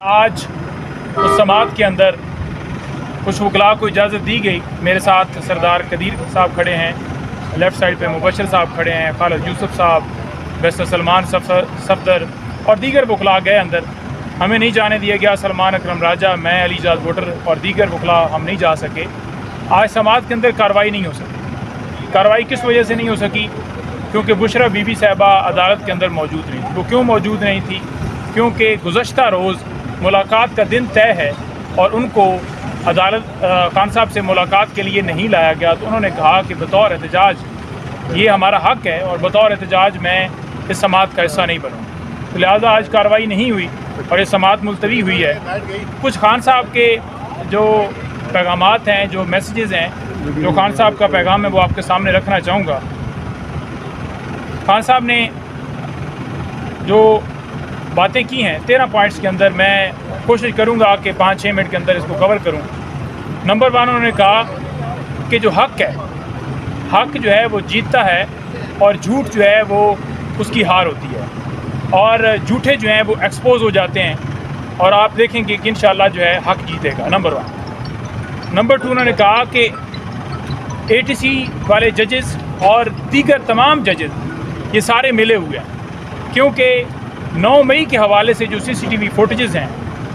आज उस समात के अंदर कुछ वकला को इजाज़त दी गई। मेरे साथ सरदार कदीर साहब खड़े हैं, लेफ़्ट साइड पे मुबशर साहब खड़े हैं, खालिद यूसुफ साहब, बैरिस्टर सलमान सफदर और दीगर वकला गए अंदर। हमें नहीं जाने दिया गया। सलमान अकरम राजा, मैं अलीजाद वोटर और दीगर वकला हम नहीं जा सके। आज समात के अंदर कार्रवाई नहीं हो सकी। कार्रवाई किस वजह से नहीं हो सकी? क्योंकि बुशरा बीबी साहिबा अदालत के अंदर मौजूद नहीं थी। वो क्यों मौजूद नहीं थी? क्योंकि गुज़श्ता रोज़ मुलाकात का दिन तय है और उनको अदालत खान साहब से मुलाकात के लिए नहीं लाया गया। तो उन्होंने कहा कि बतौर एहतजाज ये हमारा हक़ है और बतौर एहतजाज मैं इस समात का हिस्सा नहीं बनूँ। तो लिहाजा आज कार्रवाई नहीं हुई और ये समात मुलतवी हुई है। कुछ खान साहब के जो पैगामात हैं, जो मैसेजेस हैं, जो खान साहब का पैगाम है, वो आपके सामने रखना चाहूँगा। खान साहब ने जो बातें की हैं 13 पॉइंट्स के अंदर, मैं कोशिश करूंगा कि 5-6 मिनट के अंदर इसको कवर करूं। नंबर 1, उन्होंने कहा कि जो हक़ है, हक़ जो है वो जीतता है और झूठ जो है वो उसकी हार होती है और झूठे जो हैं वो एक्सपोज हो जाते हैं और आप देखेंगे कि इंशाअल्लाह जो है हक़ जीतेगा। नंबर 1। नंबर 2, उन्होंने कहा कि ATC वाले जजेस और दीगर तमाम जजेस ये सारे मिले हुए हैं, क्योंकि 9 मई के हवाले से जो CCTV फुटेजेस हैं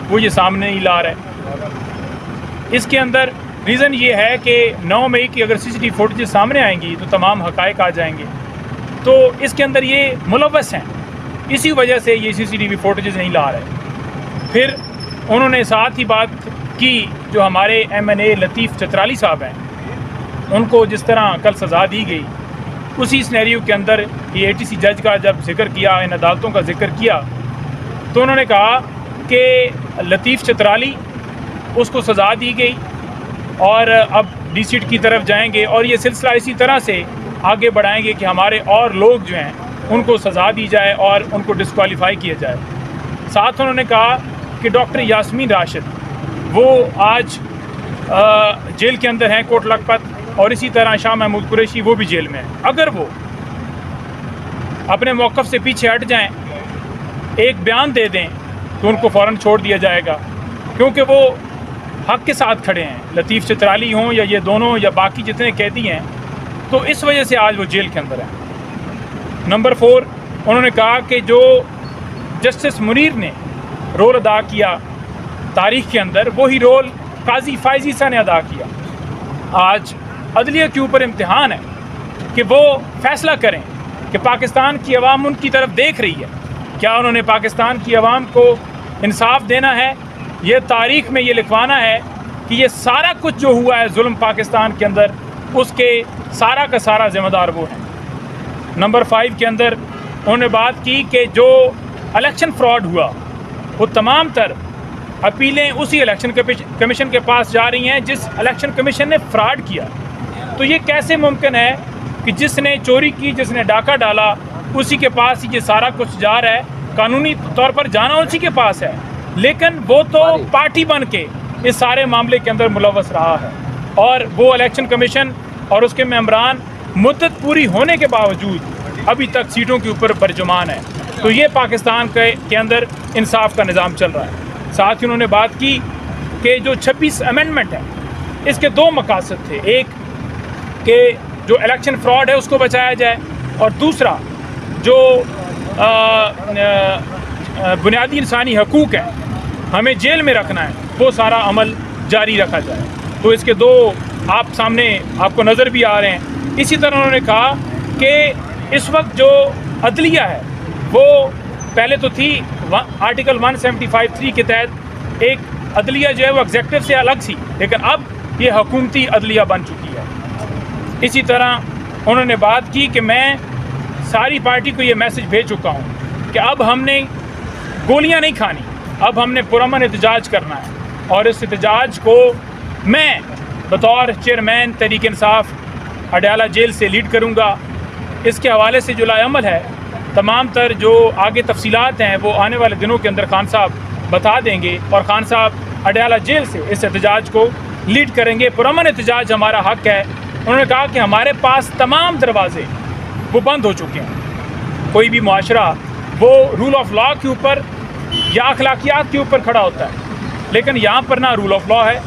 वो ये सामने नहीं ला रहे। इसके अंदर रीज़न ये है कि 9 मई की अगर CCTV फुटेजेस सामने आएंगी तो तमाम हक़ाइक़ आ जाएंगे। तो इसके अंदर ये मुलव्वस हैं, इसी वजह से ये CCTV फुटेजेस नहीं ला रहे। फिर उन्होंने साथ ही बात की जो हमारे MNA लतीफ़ चतराली साहब हैं, उनको जिस तरह कल सज़ा दी गई, उसी सिनेरियो के अंदर ये ATC जज का जब जिक्र किया, इन अदालतों का जिक्र किया, तो उन्होंने कहा कि लतीफ़ चतराली उसको सज़ा दी गई और अब DCIT की तरफ जाएंगे और ये सिलसिला इसी तरह से आगे बढ़ाएंगे कि हमारे और लोग जो हैं उनको सज़ा दी जाए और उनको डिस्क्वालीफाई किया जाए। साथ उन्होंने कहा कि डॉक्टर यास्मीन राशिद वो आज जेल के अंदर हैं, कोट लखपत, और इसी तरह शाह महमूद कुरैशी वो भी जेल में है। अगर वो अपने मौक़िफ़ से पीछे हट जाएं, एक बयान दे दें, तो उनको फ़ौरन छोड़ दिया जाएगा, क्योंकि वो हक़ के साथ खड़े हैं। लतीफ़ चतराली हों या ये दोनों या बाकी जितने कैदी हैं, तो इस वजह से आज वो जेल के अंदर हैं। नंबर 4, उन्होंने कहा कि जो जस्टिस मुनीर ने रोल अदा किया तारीख़ के अंदर, वही रोल काजी फ़ायज़ ईसा ने अदा किया। आज अदलिया के ऊपर इम्तिहान है कि वो फ़ैसला करें कि पाकिस्तान की अवाम उनकी तरफ देख रही है। क्या उन्होंने पाकिस्तान की अवाम को इंसाफ देना है? ये तारीख़ में ये लिखवाना है कि ये सारा कुछ जो हुआ है जुल्म पाकिस्तान के अंदर, उसके सारा का सारा ज़िम्मेदार वो हैं। नंबर 5 के अंदर उन्होंने बात की कि जो इलेक्शन फ्रॉड हुआ, वो तमाम तर अपीलें उसी इलेक्शन कमीशन के पास जा रही हैं जिस इलेक्शन कमीशन ने फ्रॉड किया। तो ये कैसे मुमकिन है कि जिसने चोरी की, जिसने डाका डाला, उसी के पास ये सारा कुछ जा रहा है? कानूनी तौर पर जाना उसी के पास है, लेकिन वो तो पार्टी बन के इस सारे मामले के अंदर मुलव्वस रहा है और वो इलेक्शन कमीशन और उसके मेंबरान मुद्दत पूरी होने के बावजूद अभी तक सीटों के ऊपर बरजुमान है। तो ये पाकिस्तान के अंदर इंसाफ का निज़ाम चल रहा है। साथ ही उन्होंने बात की कि जो 26 अमेंडमेंट है, इसके 2 मकासद थे। एक कि जो इलेक्शन फ्रॉड है उसको बचाया जाए, और दूसरा जो बुनियादी इंसानी हकूक़ हैं, हमें जेल में रखना है, वो सारा अमल जारी रखा जाए। तो इसके 2 आप सामने आपको नज़र भी आ रहे हैं। इसी तरह उन्होंने कहा कि इस वक्त जो अदलिया है वो पहले तो थी आर्टिकल 175(3) के तहत एक अदलिया जो है वो एग्जेक्टिव से अलग थी, लेकिन अब ये हुकूमती अदलिया बन चुकी है। इसी तरह उन्होंने बात की कि मैं सारी पार्टी को ये मैसेज भेज चुका हूँ कि अब हमने गोलियाँ नहीं खानी, अब हमने पुरअमन एहतजाज करना है, और इस एहतजाज को मैं बतौर चेयरमैन तहरीक इंसाफ अडयाला जेल से लीड करूँगा। इसके हवाले से जो लाएअमल है, तमाम तर जो आगे तफसीलात हैं वो आने वाले दिनों के अंदर खान साहब बता देंगे और खान साहब अडयाला जेल से इस एहतजाज को लीड करेंगे। पुरअमन एहतजाज हमारा हक़ है। उन्होंने कहा कि हमारे पास तमाम दरवाज़े वो बंद हो चुके हैं। कोई भी मुआशरा वो रूल ऑफ लॉ के ऊपर या अखलाकियात के ऊपर खड़ा होता है, लेकिन यहाँ पर ना रूल ऑफ लॉ है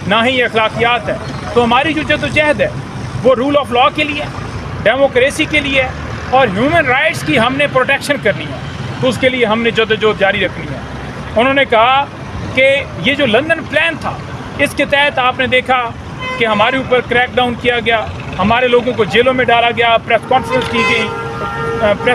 ना ही अखलाकियात है। तो हमारी जो जद्दोजहद है वो रूल ऑफ लॉ के लिए, डेमोक्रेसी के लिए और ह्यूमन राइट्स की हमने प्रोटेक्शन करनी है, तो उसके लिए हमने जद्दोजहद जारी रखनी है। उन्होंने कहा कि ये जो लंदन प्लान था, इसके तहत आपने देखा कि हमारे ऊपर क्रैक डाउन किया गया, हमारे लोगों को जेलों में डाला गया, प्रेस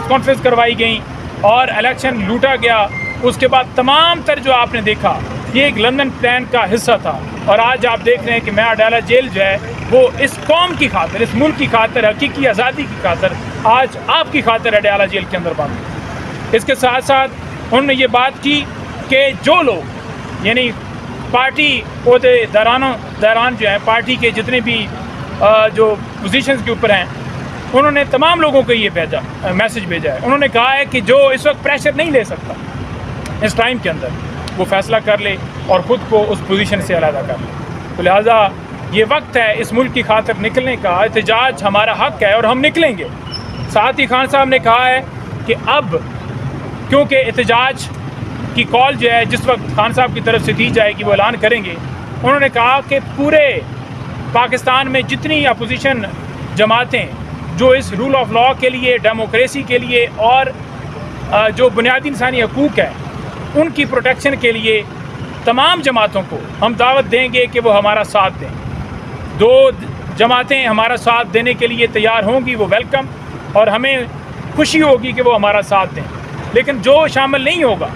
कॉन्फ्रेंस करवाई गई और इलेक्शन लूटा गया। उसके बाद तमाम तर जो आपने देखा ये एक लंदन प्लान का हिस्सा था। और आज आप देख रहे हैं कि मैं अडाला जेल जो है वो इस कौम की खातिर, इस मुल्क की खातिर, हकीकी आज़ादी की खातिर, आज आपकी खातिर अडाला जेल के अंदर बंद है। इसके साथ साथ उन्होंने ये बात की कि जो लोग यानी पार्टी दरान जो हैं, पार्टी के जितने भी जो पोजीशंस के ऊपर हैं, उन्होंने तमाम लोगों को ये मैसेज भेजा है। उन्होंने कहा है कि जो इस वक्त प्रेशर नहीं ले सकता इस टाइम के अंदर, वो फैसला कर ले और ख़ुद को उस पोजीशन से अलग कर ले। तो लिहाजा ये वक्त है इस मुल्क की खातिर निकलने का। एहतजाज हमारा हक है और हम निकलेंगे। साथ ही खान साहब ने कहा है कि अब क्योंकि एहतजाज की कॉल जो है जिस वक्त खान साहब की तरफ से दी जाएगी वो ऐलान करेंगे। उन्होंने कहा कि पूरे पाकिस्तान में जितनी अपोजिशन जमातें जो इस रूल ऑफ लॉ के लिए, डेमोक्रेसी के लिए और जो बुनियादी इंसानी हकूक़ है उनकी प्रोटेक्शन के लिए तमाम जमातों को हम दावत देंगे कि वो हमारा साथ दें। दो जमातें हमारा साथ देने के लिए तैयार होंगी, वो वेलकम, और हमें खुशी होगी कि वो हमारा साथ दें। लेकिन जो शामिल नहीं होगा,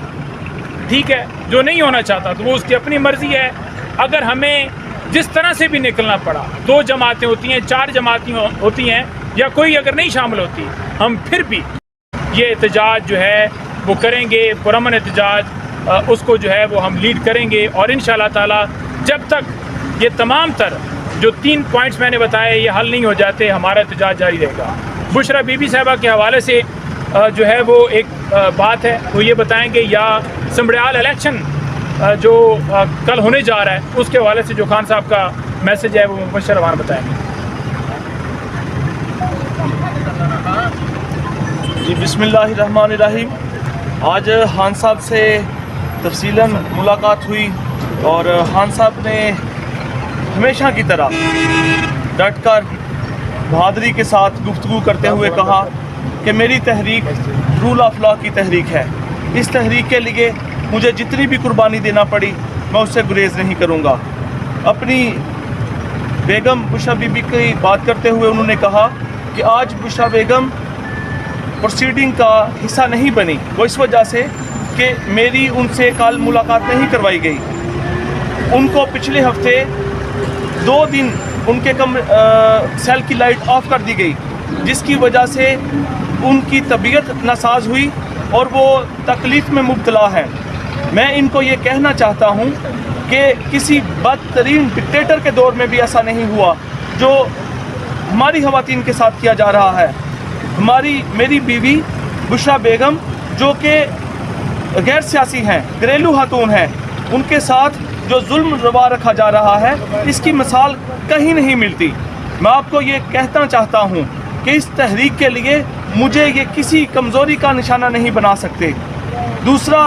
ठीक है, जो नहीं होना चाहता तो वो उसकी अपनी मर्ज़ी है। अगर हमें जिस तरह से भी निकलना पड़ा, 2 जमातें होती हैं, 4 जमातें होती हैं, या कोई अगर नहीं शामिल होती, हम फिर भी ये एहतजाज जो है वो करेंगे, पुरअमन एहतजाज, उसको जो है वो हम लीड करेंगे। और इंशाअल्लाह ताला जब तक ये तमाम तर जो 3 पॉइंट्स मैंने बताए ये हल नहीं हो जाते, हमारा एहतजाज जारी रहेगा। बुशरा बीबी साहिबा के हवाले से जो है वो एक बात है, वो ये बताएंगे, या समड़ियाल इलेक्शन जो कल होने जा रहा है उसके हवाले से जो खान साहब का मैसेज है वो मुबशर रवान बताएंगे। जी बिस्मिल्लाहिर्रहमानिर्रहीम। आज खान साहब से तफसीलन मुलाकात हुई और खान साहब ने हमेशा की तरह डट कर बहादुरी के साथ गुफ्तगू करते हुए कहा कि मेरी तहरीक रूल ऑफ लॉ की तहरीक है। इस तहरीक के लिए मुझे जितनी भी कुर्बानी देना पड़ी मैं उससे गुरेज नहीं करूँगा। अपनी बेगम बुशरा बीबी की बात करते हुए उन्होंने कहा कि आज बुशरा बेगम प्रोसीडिंग का हिस्सा नहीं बनी, वो इस वजह से कि मेरी उनसे कल मुलाकात नहीं करवाई गई। उनको पिछले हफ्ते 2 दिन उनके सेल की लाइट ऑफ कर दी गई, जिसकी वजह से उनकी तबीयत नासाज हुई और वो तकलीफ़ में मुब्तला है। मैं इनको ये कहना चाहता हूँ कि किसी बदतरीन डिक्टेटर के दौर में भी ऐसा नहीं हुआ जो हमारी ख़वातीन के साथ किया जा रहा है। मेरी बीवी बुशरा बेगम जो कि गैर सियासी हैं, घरेलू खातून हैं, उनके साथ जो जुल्म रवा रखा जा रहा है इसकी मिसाल कहीं नहीं मिलती। मैं आपको ये कहना चाहता हूँ कि इस तहरीक के लिए मुझे ये किसी कमज़ोरी का निशाना नहीं बना सकते। दूसरा,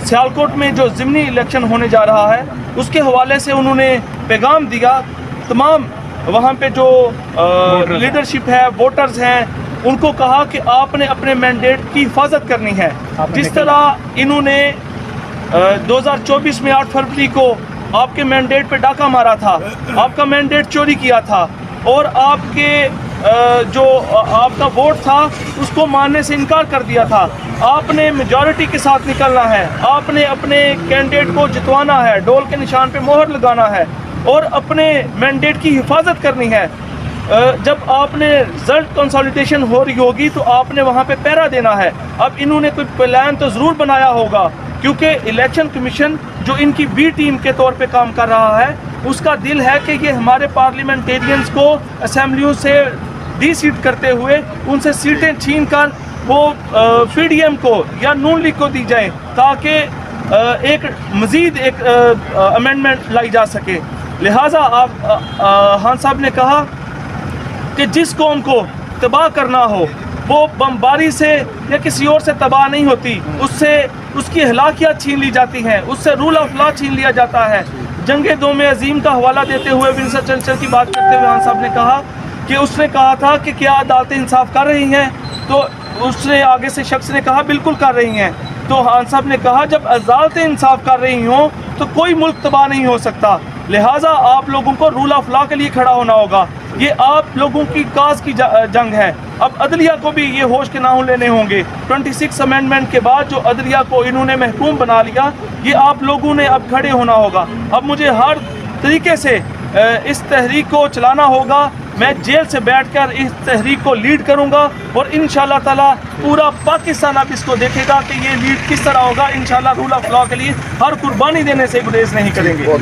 सियालकोट में जो ज़िमनी इलेक्शन होने जा रहा है उसके हवाले से उन्होंने पैगाम दिया तमाम वहाँ पे जो लीडरशिप है, वोटर्स हैं, उनको कहा कि आपने अपने मैंडेट की हिफाजत करनी है। जिस तरह इन्होंने 2024 में 8 फरवरी को आपके मैंडेट पे डाका मारा था, आपका मैंडेट चोरी किया था और आपके जो आपका वोट था उसको मानने से इनकार कर दिया था। आपने मेजॉरिटी के साथ निकलना है, आपने अपने कैंडिडेट को जितवाना है, डोल के निशान पे मोहर लगाना है और अपने मैंडेट की हिफाजत करनी है। जब आपने रिजल्ट कंसोलिडेशन हो रही होगी तो आपने वहाँ पे पहरा देना है। अब इन्होंने कोई प्लान तो ज़रूर बनाया होगा, क्योंकि इलेक्शन कमीशन जो इनकी बी टीम के तौर पे काम कर रहा है उसका दिल है कि ये हमारे पार्लियामेंटेरियंस को असेंबलियों से डी-सीट करते हुए उनसे सीटें छीन कर वो पीडीएम को या नून लीग को दी जाए, ताकि एक मज़ीद एक अमेंडमेंट लाई जा सके। लिहाजा आप खान साहब ने कहा कि जिस कौम को तबाह करना हो वो बमबारी से या किसी और से तबाह नहीं होती, उससे اس کی اخلاقیات چھین لی جاتی ہیں، اس سے رول آف لا چھین لیا جاتا ہے۔ جنگ دوم عظیم کا حوالہ دیتے ہوئے ونسٹن چرچل کی بات کرتے ہوئے خان صاحب نے کہا کہ اس نے کہا تھا کہ کیا عدالتیں انصاف کر رہی ہیں؟ تو اس نے آگے سے شخص نے کہا بالکل کر رہی ہیں۔ تو خان صاحب نے کہا جب عدالتیں انصاف کر رہی ہوں تو کوئی ملک تباہ نہیں ہو سکتا، لہٰذا آپ لوگوں کو رول آف لا کے لیے کھڑا ہونا ہوگا۔ یہ آپ لوگوں کی کاز کی جنگ ہے۔ اب عدلیہ کو بھی یہ ہوش کے ناخن لینے ہوں گے۔ 26 امینڈمنٹ کے بعد جو عدلیہ کو انہوں نے محکوم بنا لیا، یہ آپ لوگوں نے اب کھڑے ہونا ہوگا۔ اب مجھے ہر طریقے سے اس تحریک کو چلانا ہوگا۔ میں جیل سے بیٹھ کر اس تحریک کو لیڈ کروں گا اور انشاءاللہ تعالی پورا پاکستان اب اس کو دیکھے گا کہ یہ لیڈ کس طرح ہوگا۔ انشاءاللہ رول آف لا کے لیے ہر قربانی دینے سے گریز نہیں کریں گے۔